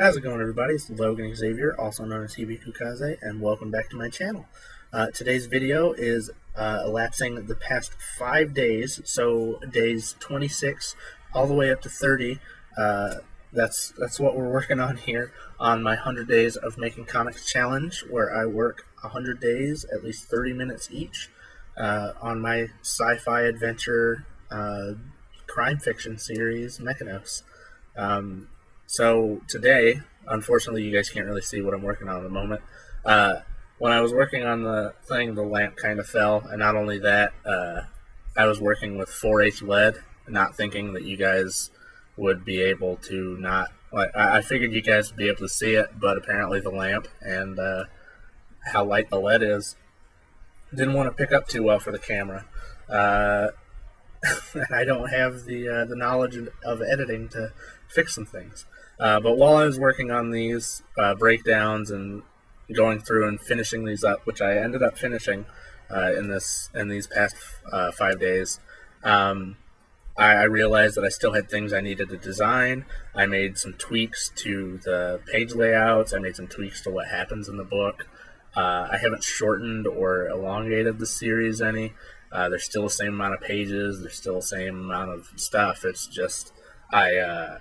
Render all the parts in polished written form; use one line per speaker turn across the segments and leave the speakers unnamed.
How's it going, everybody? It's Logan Xavier, also known as Hibi Kukaze, and welcome back to my channel. Today's video is elapsing the past 5 days, so days 26 all the way up to 30. That's what we're working on here on my 100 Days of Making Comics Challenge, where I work 100 days, at least 30 minutes each, on my sci-fi adventure crime fiction series, MechaNos. So today, unfortunately, you guys can't really see what I'm working on at the moment. When I was working on the thing, the lamp kind of fell, and not only that, I was working with 4H lead, not thinking that you guys would be able to not, like, I figured you guys would be able to see it, but apparently the lamp and how light the lead is didn't want to pick up too well for the camera. I don't have the knowledge of editing to fix some things. But while I was working on these breakdowns and going through and finishing these up, which I ended up finishing in these past 5 days, I realized that I still had things I needed to design. I made some tweaks to the page layouts. I made some tweaks to what happens in the book. I haven't shortened or elongated the series any. There's still the same amount of pages. There's still the same amount of stuff. It's just I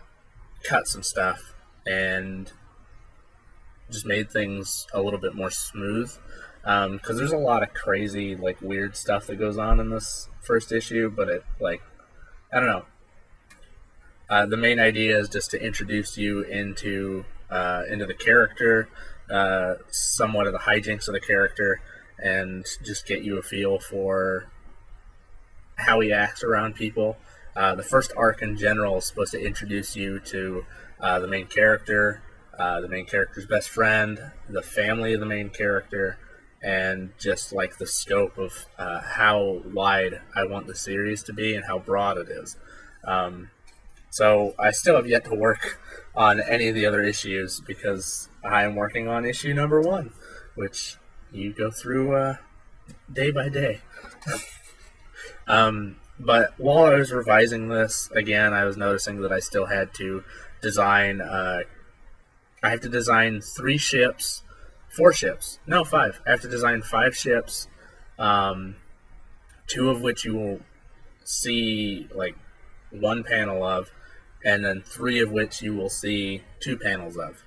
cut some stuff and just made things a little bit more smooth, because there's a lot of crazy, like, weird stuff that goes on in this first issue, but it, like, I don't know. The main idea is just to introduce you into the character, somewhat of the hijinks of the character, and just get you a feel for how he acts around people. The first arc in general is supposed to introduce you to the main character, the main character's best friend, the family of the main character, and just like the scope of how wide I want the series to be and how broad it is. So I still have yet to work on any of the other issues because I am working on issue number 1, which you go through day by day. But while I was revising this, again, I was noticing that I still had to design, I have to design 4 ships. No, 5. I have to design 5 ships, 2 of which you will see, like, 1 panel of, and then 3 of which you will see 2 panels of.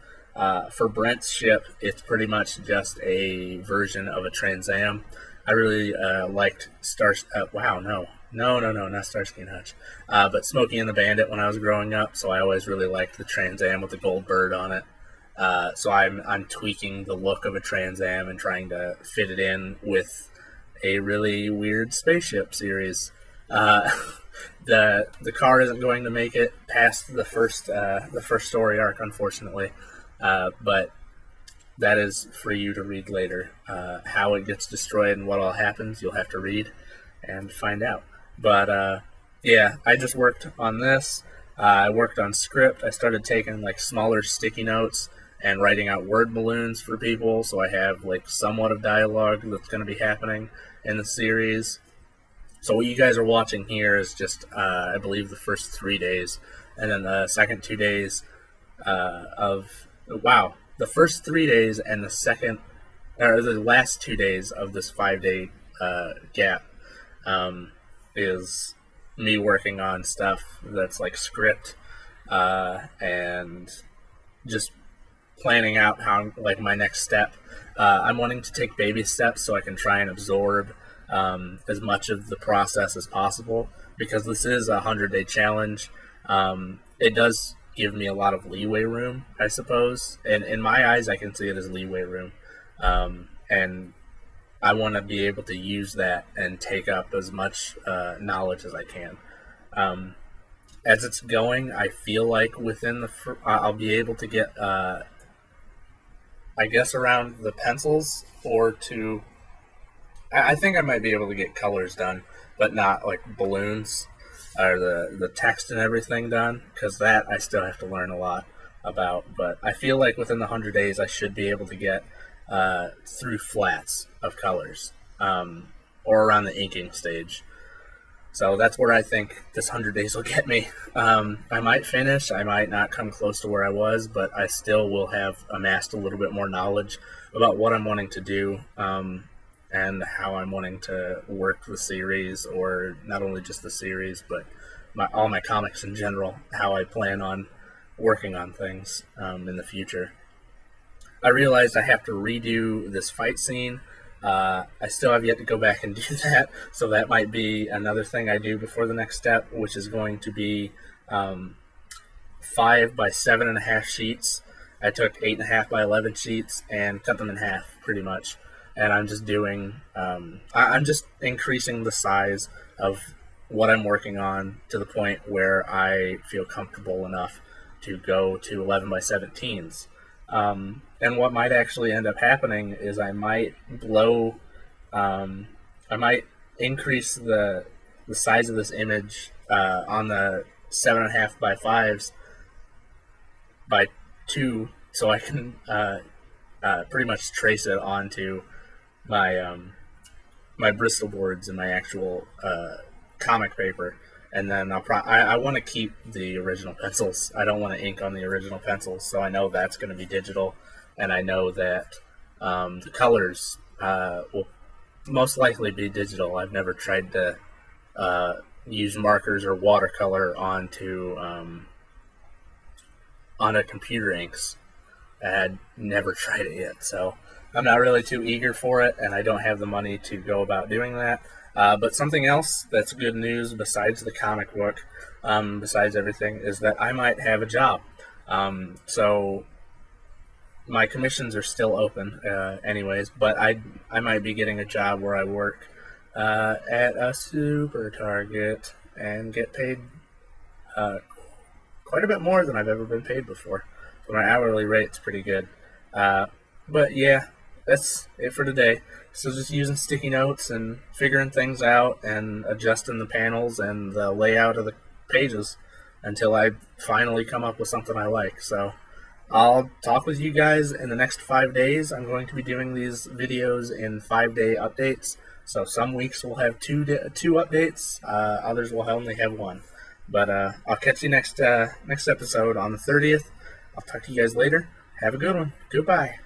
For Brent's ship, it's pretty much just a version of a Trans Am. I really liked not Starsky and Hutch, but Smokey and the Bandit when I was growing up, so I always really liked the Trans Am with the gold bird on it. So I'm tweaking the look of a Trans Am and trying to fit it in with a really weird spaceship series. The car isn't going to make it past the first story arc, unfortunately, but that is for you to read later. How it gets destroyed and what all happens, you'll have to read and find out. But yeah, I just worked on this. I worked on script. I started taking, like, smaller sticky notes and writing out word balloons for people, so I have, like, somewhat of dialogue that's going to be happening in the series. So what you guys are watching here is just, I believe, the first 3 days, and then the second 2 days the first 3 days and the last 2 days of this 5-day gap is me working on stuff that's like script and just planning out how, like, my next step. I'm wanting to take baby steps so I can try and absorb as much of the process as possible, because this is a 100-day challenge. It does give me a lot of leeway room, I suppose, and in my eyes I can see it as leeway room, and I want to be able to use that and take up as much knowledge as I can. As it's going, I feel like within I'll be able to get I guess around the pencils, or to I think I might be able to get colors done, but not like balloons or the text and everything done, because that I still have to learn a lot about. But I feel like within the 100 days I should be able to get through flats of colors, or around the inking stage. So that's where I think this 100 days will get me. I might finish. I might not come close to where I was, but I still will have amassed a little bit more knowledge about what I'm wanting to do, and how I'm wanting to work the series, or not only just the series, but all my comics in general, how I plan on working on things in the future. I realized I have to redo this fight scene. I still have yet to go back and do that, so that might be another thing I do before the next step, which is going to be 5 by 7.5 sheets. I took 8.5 by 11 sheets and cut them in half, pretty much. And I'm just doing, I'm just increasing the size of what I'm working on to the point where I feel comfortable enough to go to 11 by 17s. And what might actually end up happening is I might I might increase the size of this image on the 7.5 by 5s by 2, so I can pretty much trace it onto my my Bristol boards and my actual comic paper. And then I want to keep the original pencils. I don't want to ink on the original pencils, so I know that's going to be digital, and I know that the colors will most likely be digital. I've never tried to use markers or watercolor onto computer inks. I had never tried it yet, so I'm not really too eager for it, and I don't have the money to go about doing that. But something else that's good news besides the comic book, besides everything, is that I might have a job. So my commissions are still open anyways, but I might be getting a job where I work at a super Target and get paid quite a bit more than I've ever been paid before. So my hourly rate's pretty good. But yeah, that's it for today. So just using sticky notes and figuring things out and adjusting the panels and the layout of the pages until I finally come up with something I like. So I'll talk with you guys in the next 5 days. I'm going to be doing these videos in 5-day updates. So some weeks we'll have two updates, others will only have one. But I'll catch you next episode on the 30th. I'll talk to you guys later. Have a good one. Goodbye.